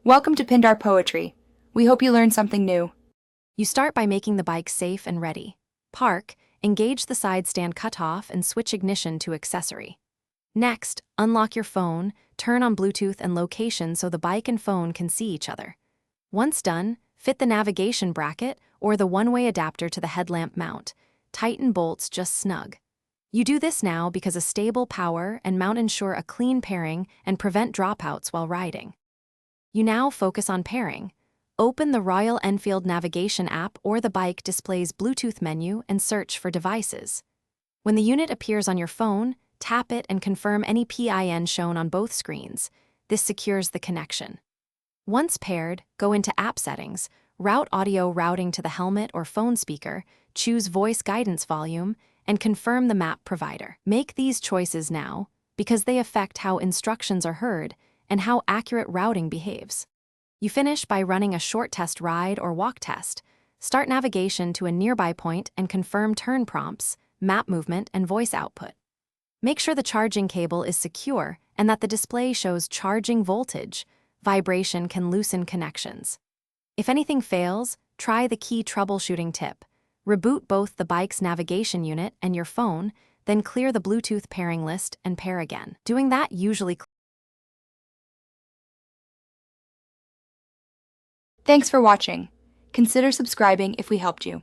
Welcome to Pindar Poetry. We hope you learned something new. You start by making the bike safe and ready. Park, engage the side stand cutoff and switch ignition to accessory. Next, unlock your phone, turn on Bluetooth and location so the bike and phone can see each other. Once done, fit the navigation bracket or the one-way adapter to the headlamp mount. Tighten bolts just snug. You do this now because a stable power and mount ensure a clean pairing and prevent dropouts while riding. You now focus on pairing. Open the Royal Enfield Navigation app or the bike display's Bluetooth menu and search for devices. When the unit appears on your phone, tap it and confirm any PIN shown on both screens. This secures the connection. Once paired, go into App Settings, route audio routing to the helmet or phone speaker, choose Voice Guidance Volume, and confirm the map provider. Make these choices now, because they affect how instructions are heard and how accurate routing behaves. You finish by running a short test ride or walk test. Start navigation to a nearby point and confirm turn prompts, map movement, and voice output. Make sure the charging cable is secure and that the display shows charging voltage. Vibration can loosen connections. If anything fails, try the key troubleshooting tip. Reboot both the bike's navigation unit and your phone, then clear the Bluetooth pairing list and pair again. Doing that usually Thanks for watching. Consider subscribing if we helped you.